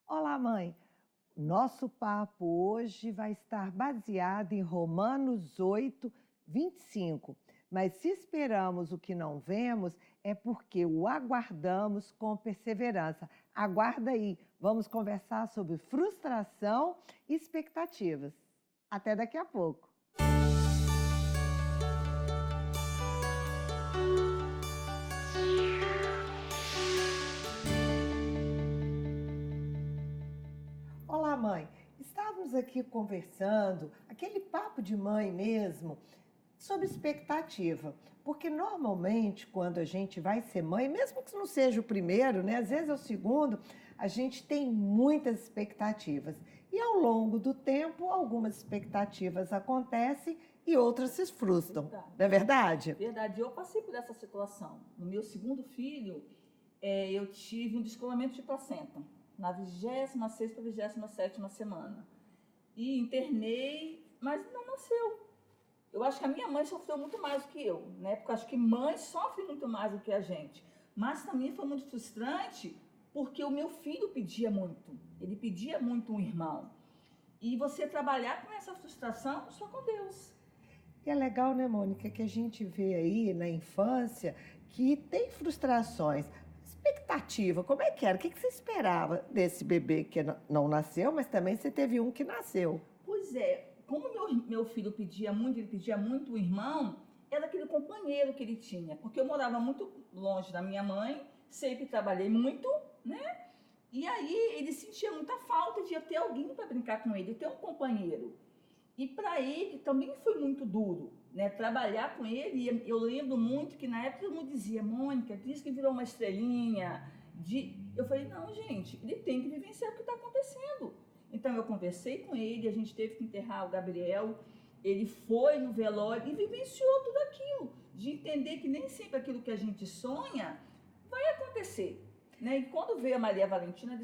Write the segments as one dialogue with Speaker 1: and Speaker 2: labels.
Speaker 1: Olá, mãe. Nosso papo hoje vai estar baseado em Romanos 8, 25. Mas se esperamos o que não vemos, é porque o aguardamos com perseverança. Aguarda aí, vamos conversar sobre frustração e expectativas. Até daqui a pouco. Olá, mãe. Estávamos aqui conversando, aquele papo de mãe mesmo, sobre expectativa. Porque normalmente, quando a gente vai ser mãe, mesmo que não seja o primeiro, né? Às vezes é o segundo, a gente tem muitas expectativas. E ao longo do tempo, algumas expectativas acontecem e outras se frustram.
Speaker 2: Verdade.
Speaker 1: Não é verdade?
Speaker 2: Verdade, eu passei por essa situação. No meu segundo filho, eu tive um descolamento de placenta, na 26ª para 27ª semana. E internei, mas não nasceu. Eu acho que a minha mãe sofreu muito mais do que eu, né? Porque eu acho que mãe sofre muito mais do que a gente. Mas também foi muito frustrante, porque o meu filho pedia muito. Ele pedia muito um irmão. E você trabalhar com essa frustração só com Deus.
Speaker 1: E é legal, né, Mônica, que a gente vê aí na infância que tem frustrações. Expectativa, como é que era? O que você esperava desse bebê que não nasceu, mas também você teve um que nasceu?
Speaker 2: Pois é, como meu filho ele pedia muito o irmão, era aquele companheiro que ele tinha, porque eu morava muito longe da minha mãe, sempre trabalhei muito, né? E aí ele sentia muita falta de eu ter alguém para brincar com ele, ter um companheiro. E para ele também foi muito duro, né? Trabalhar com ele. Eu lembro muito que na época todo mundo dizia: Mônica, diz que virou uma estrelinha. Eu falei: não, gente, ele tem que vivenciar o que está acontecendo. Então eu conversei com ele, a gente teve que enterrar o Gabriel. Ele foi no velório e vivenciou tudo aquilo, de entender que nem sempre aquilo que a gente sonha vai acontecer, né? E quando veio a Maria Valentina,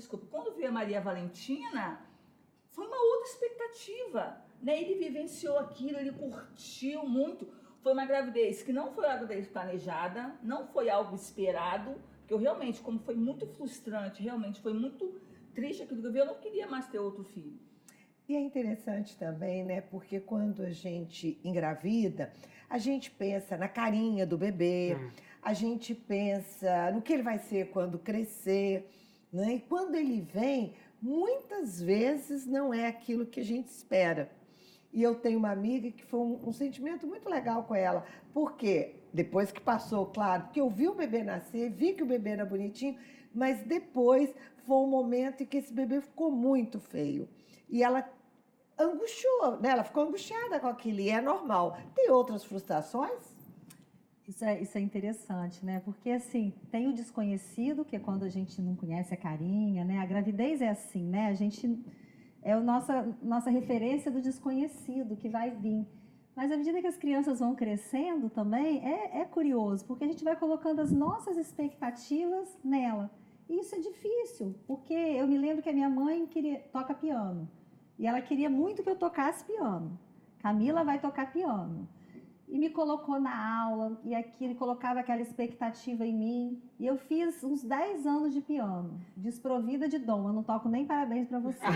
Speaker 2: foi uma outra expectativa, né? Ele vivenciou aquilo, ele curtiu muito. Foi uma gravidez que não foi uma gravidez planejada, não foi algo esperado, porque eu realmente, como foi muito frustrante, realmente foi muito triste aquilo que eu vi, eu não queria mais ter outro filho.
Speaker 1: E é interessante também, né? Porque quando a gente engravida, a gente pensa na carinha do bebê, a gente pensa no que ele vai ser quando crescer, né? E quando ele vem, muitas vezes não é aquilo que a gente espera. E eu tenho uma amiga que foi um sentimento muito legal com ela, porque depois que passou, claro, porque eu vi o bebê nascer, vi que o bebê era bonitinho, mas depois foi um momento em que esse bebê ficou muito feio. E ela angustiou, né? Ela ficou angustiada com aquilo, e é normal. Tem outras frustrações?
Speaker 3: Isso é interessante, né? Porque, assim, tem o desconhecido, que é quando a gente não conhece a carinha, né? A gravidez é assim, né? A gente é a nossa referência do desconhecido que vai vir. Mas à medida que as crianças vão crescendo também, é curioso, porque a gente vai colocando as nossas expectativas nela. E isso é difícil, porque eu me lembro que a minha mãe toca piano. E ela queria muito que eu tocasse piano. Camila vai tocar piano. E me colocou na aula, e aquilo, colocava aquela expectativa em mim. E eu fiz uns 10 anos de piano, desprovida de dom. Eu não toco nem parabéns para vocês.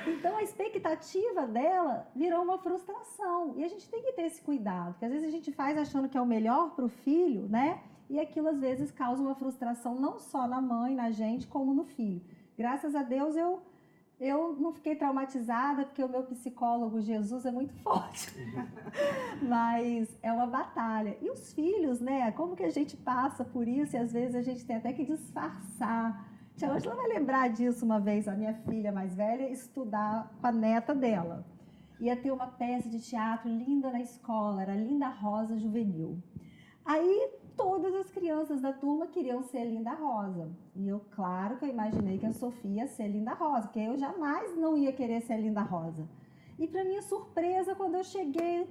Speaker 3: Então a expectativa dela virou uma frustração. E a gente tem que ter esse cuidado, porque às vezes a gente faz achando que é o melhor para o filho, né? E aquilo às vezes causa uma frustração não só na mãe, na gente, como no filho. Graças a Deus eu não fiquei traumatizada, porque o meu psicólogo Jesus é muito forte. Mas é uma batalha. E os filhos, né? Como que a gente passa por isso e às vezes a gente tem até que disfarçar. Tia Ângela vai lembrar disso uma vez, a minha filha mais velha, estudar com a neta dela. Ia ter uma peça de teatro linda na escola, era Linda Rosa Juvenil. Aí todas as crianças da turma queriam ser Linda Rosa. E eu, claro que eu imaginei que a Sofia ia ser Linda Rosa, porque eu jamais não ia querer ser Linda Rosa. E para minha surpresa, quando eu cheguei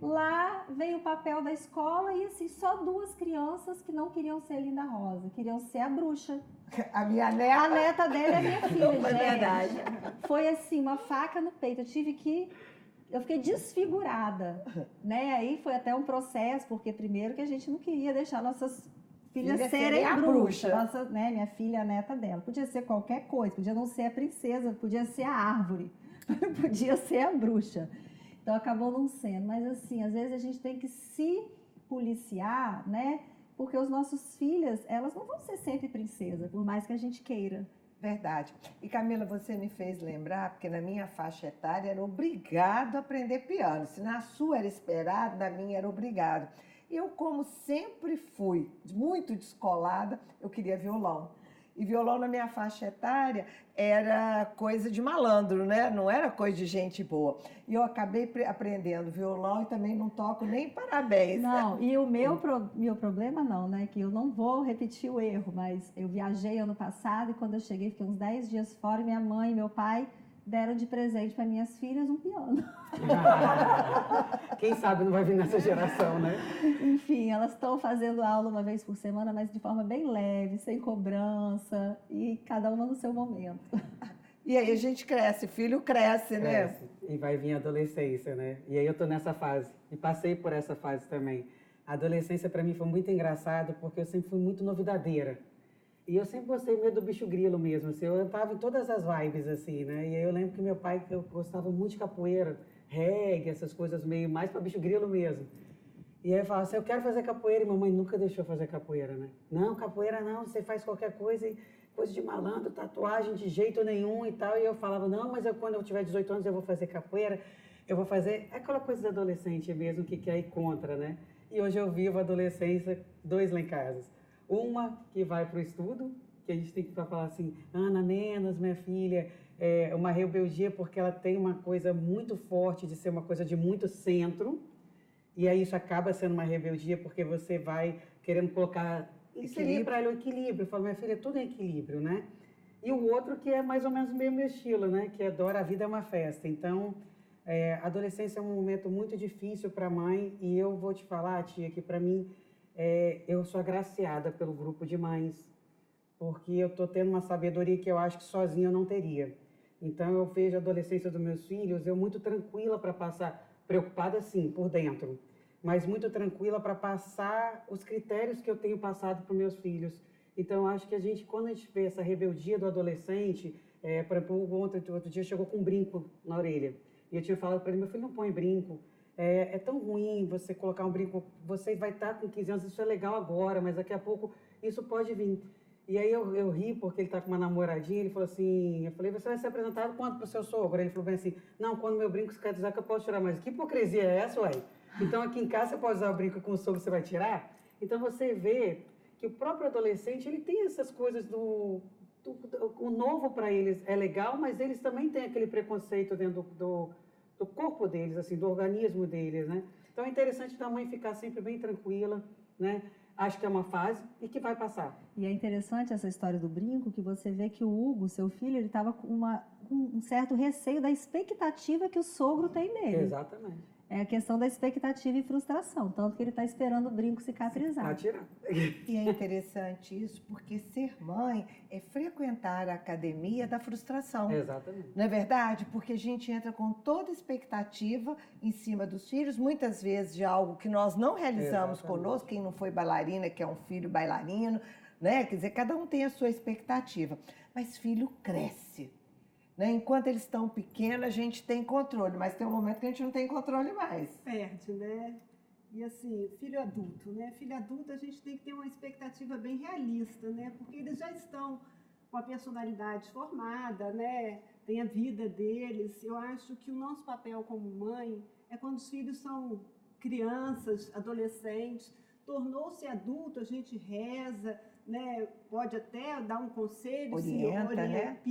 Speaker 3: lá, veio o papel da escola e assim, só 2 crianças que não queriam ser Linda Rosa, queriam ser a bruxa.
Speaker 1: A minha neta?
Speaker 3: A neta dele é minha filha,
Speaker 2: Foi verdade.
Speaker 3: Foi assim, uma faca no peito. Eu fiquei desfigurada, né? Aí foi até um processo, porque primeiro que a gente não queria deixar nossas filhas
Speaker 1: Filha
Speaker 3: serem
Speaker 1: serem a
Speaker 3: bruxa.
Speaker 1: bruxa.
Speaker 3: Nossa, né, minha filha, a neta dela. Podia ser qualquer coisa, podia não ser a princesa, podia ser a árvore, podia ser a bruxa. Então acabou não sendo. Mas assim, às vezes a gente tem que se policiar, né? Porque os nossos filhos, elas não vão ser sempre princesa, por mais que a gente queira.
Speaker 1: Verdade. E Camila, você me fez lembrar, porque na minha faixa etária era obrigado a aprender piano. Se na sua era esperado, na minha era obrigado. E eu, como sempre fui muito descolada, eu queria violão. E violão na minha faixa etária era coisa de malandro, né? Não era coisa de gente boa. E eu acabei aprendendo violão e também não toco nem parabéns.
Speaker 3: Não, e o meu problema não, né? Que eu não vou repetir o erro, mas eu viajei ano passado e quando eu cheguei, fiquei uns 10 dias fora e minha mãe e meu pai deram de presente para minhas filhas um piano.
Speaker 4: Quem sabe não vai vir nessa geração, né?
Speaker 3: Enfim, elas estão fazendo aula uma vez por semana, mas de forma bem leve, sem cobrança e cada uma no seu momento.
Speaker 1: E aí a gente cresce, filho cresce, né?
Speaker 4: Cresce, e vai vir a adolescência, né? E aí eu tô nessa fase, e passei por essa fase também. A adolescência para mim foi muito engraçado, porque eu sempre fui muito novidadeira. E eu sempre gostei meio do bicho grilo mesmo, assim, eu estava em todas as vibes, assim, né? E aí eu lembro que meu pai, que eu gostava muito de capoeira, reggae, essas coisas meio mais para bicho grilo mesmo. E aí eu falava assim, eu quero fazer capoeira, e mamãe nunca deixou eu fazer capoeira, né? Não, capoeira não, você faz qualquer coisa, coisa de malandro, tatuagem de jeito nenhum e tal. E eu falava, não, mas quando eu tiver 18 anos eu vou fazer capoeira, eu vou fazer aquela coisa da adolescente mesmo, que quer ir contra, né? E hoje eu vivo a adolescência, dois lá em casa. Uma que vai para o estudo, que a gente tem que falar assim, Ana, menos, minha filha, é uma rebeldia porque ela tem uma coisa muito forte de ser uma coisa de muito centro, e aí isso acaba sendo uma rebeldia porque você vai querendo colocar, ensinar para ela o equilíbrio. Eu falo, minha filha, tudo é equilíbrio, né? E o outro que é mais ou menos o mesmo estilo, né? Que adora a vida é uma festa. Então, a adolescência é um momento muito difícil para a mãe, e eu vou te falar, tia, que para mim, eu sou agraciada pelo grupo de mães, porque eu estou tendo uma sabedoria que eu acho que sozinha eu não teria. Então, eu vejo a adolescência dos meus filhos, eu muito tranquila para passar, preocupada sim, por dentro, mas muito tranquila para passar os critérios que eu tenho passado para os meus filhos. Então, eu acho que quando a gente vê essa rebeldia do adolescente, por exemplo, o outro dia chegou com um brinco na orelha, e eu tinha falado para ele, meu filho, não põe brinco. É tão ruim você colocar um brinco, você vai estar com 15 anos, isso é legal agora, mas daqui a pouco isso pode vir. E aí eu ri porque ele está com uma namoradinha, ele falou assim, eu falei, você vai ser apresentado quando para o seu sogro? Ele falou bem assim, não, quando meu brinco quer dizer que eu posso tirar, mas que hipocrisia é essa, ué? Então aqui em casa você pode usar o brinco com o sogro, você vai tirar? Então você vê que o próprio adolescente, ele tem essas coisas o novo para eles é legal, mas eles também têm aquele preconceito dentro do corpo deles, assim, do organismo deles, né? Então é interessante a mãe ficar sempre bem tranquila, né? Acho que é uma fase e que vai passar.
Speaker 3: E é interessante essa história do brinco, que você vê que o Hugo, seu filho, ele estava com um certo receio da expectativa que o sogro tem nele.
Speaker 4: Exatamente.
Speaker 3: É a questão da expectativa e frustração, tanto que ele está esperando o brinco cicatrizar.
Speaker 4: Vai tirar.
Speaker 1: E é interessante isso, porque ser mãe é frequentar a academia da frustração.
Speaker 4: Exatamente.
Speaker 1: Não é verdade? Porque a gente entra com toda expectativa em cima dos filhos, muitas vezes de algo que nós não realizamos conosco, quem não foi bailarina, que é um filho bailarino, né? Quer dizer, cada um tem a sua expectativa. Mas filho cresce. Né? Enquanto eles estão pequenos, a gente tem controle, mas tem um momento que a gente não tem controle mais.
Speaker 5: Perde, né? E assim, filho adulto, né? Filho adulto a gente tem que ter uma expectativa bem realista, né? Porque eles já estão com a personalidade formada, né? Tem a vida deles. Eu acho que o nosso papel como mãe é quando os filhos são crianças, adolescentes, tornou-se adulto, a gente reza, né? Pode até dar um conselho,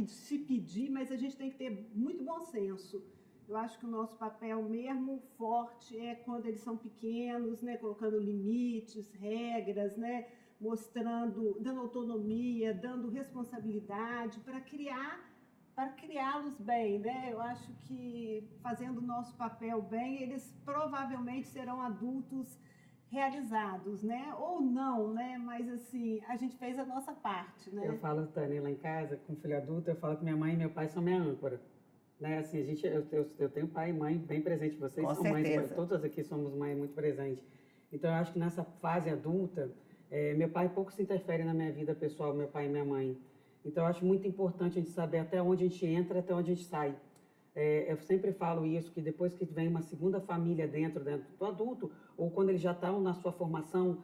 Speaker 5: se pedir, mas a gente tem que ter muito bom senso. Eu acho que o nosso papel mesmo forte é quando eles são pequenos, né? Colocando limites, regras, né? Mostrando, dando autonomia, dando responsabilidade para criá-los bem, né? Eu acho que fazendo o nosso papel bem, eles provavelmente serão adultos realizados, né? Ou não, né? Mas assim, a gente fez a nossa parte, né?
Speaker 4: Eu falo, Tânia, lá em casa, com filho adulto, eu falo que minha mãe e meu pai são minha âncora. Né? Assim, eu tenho pai e mãe bem presente, vocês
Speaker 1: com
Speaker 4: são
Speaker 1: certeza.
Speaker 4: mães, todas aqui somos mães muito presentes. Então, eu acho que nessa fase adulta, Meu pai pouco se interfere na minha vida pessoal, meu pai e minha mãe. Então, eu acho muito importante a gente saber até onde a gente entra, até onde a gente sai. Eu sempre falo isso, que depois que vem uma segunda família dentro do adulto, ou quando eles já estão na sua formação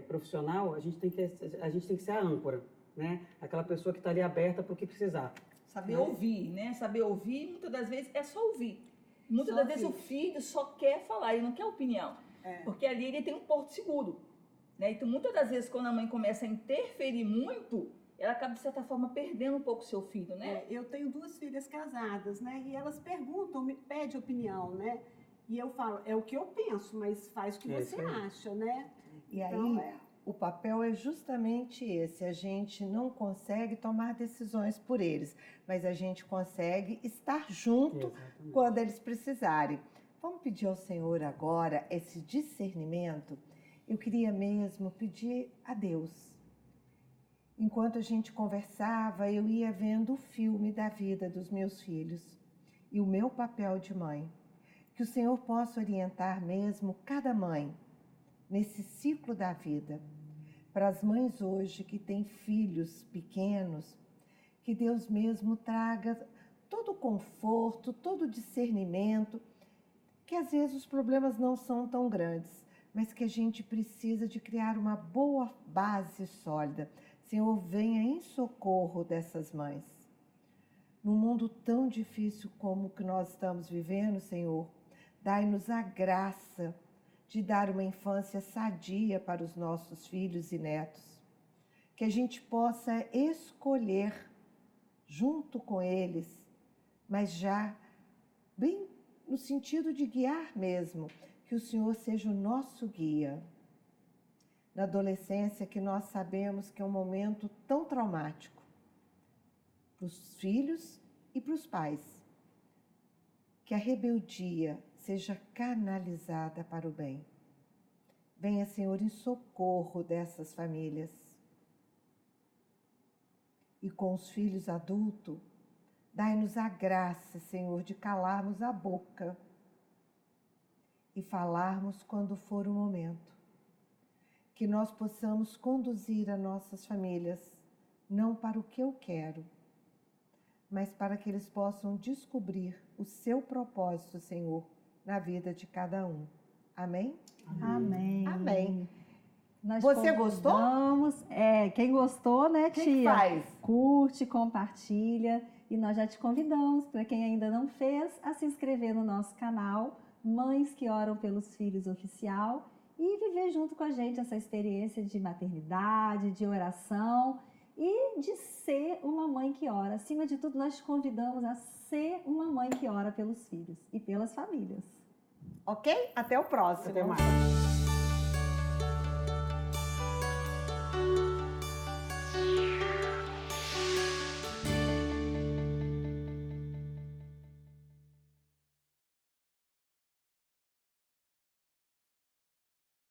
Speaker 4: profissional, a gente tem que ser a âncora, né? Aquela pessoa que está ali aberta para o que precisar.
Speaker 2: Saber ouvir, né? Saber ouvir, muitas das vezes, é só ouvir. Muitas das vezes o filho só quer falar, ele não quer opinião. Porque ali ele tem um porto seguro. Né? Então, muitas das vezes, quando a mãe começa a interferir muito, ela acaba, de certa forma, perdendo um pouco o seu filho, né?
Speaker 5: Eu tenho 2 filhas casadas, né? E elas perguntam, me pedem opinião, né? E eu falo, é o que eu penso, mas faz o que você acha, né?
Speaker 1: E
Speaker 5: Então,
Speaker 1: aí, o papel é justamente esse. A gente não consegue tomar decisões por eles, mas a gente consegue estar junto quando eles precisarem. Vamos pedir ao Senhor agora esse discernimento? Eu queria mesmo pedir a Deus. Enquanto a gente conversava, eu ia vendo o filme da vida dos meus filhos e o meu papel de mãe. Que o Senhor possa orientar mesmo cada mãe nesse ciclo da vida. Para as mães hoje que têm filhos pequenos, que Deus mesmo traga todo o conforto, todo o discernimento, que às vezes os problemas não são tão grandes, mas que a gente precisa de criar uma boa base sólida. Senhor, venha em socorro dessas mães. Num mundo tão difícil como o que nós estamos vivendo, Senhor, dai-nos a graça de dar uma infância sadia para os nossos filhos e netos. Que a gente possa escolher junto com eles, mas já bem no sentido de guiar mesmo, que o Senhor seja o nosso guia. Na adolescência, que nós sabemos que é um momento tão traumático para os filhos e para os pais. Que a rebeldia seja canalizada para o bem. Venha, Senhor, em socorro dessas famílias. E com os filhos adultos, dai-nos a graça, Senhor, de calarmos a boca e falarmos quando for o momento. Que nós possamos conduzir as nossas famílias, não para o que eu quero, mas para que eles possam descobrir o seu propósito, Senhor, na vida de cada um. Amém?
Speaker 3: Amém.
Speaker 1: Amém.
Speaker 3: Você gostou? Quem gostou, né, tia?
Speaker 1: O que faz?
Speaker 3: Curte, compartilha. E nós já te convidamos, para quem ainda não fez, a se inscrever no nosso canal Mães que Oram pelos Filhos Oficial e viver junto com a gente essa experiência de maternidade, de oração e de ser uma mãe que ora. Acima de tudo, nós te convidamos a ser uma mãe que ora pelos filhos e pelas famílias.
Speaker 1: Ok? Até o próximo.
Speaker 4: Até mais.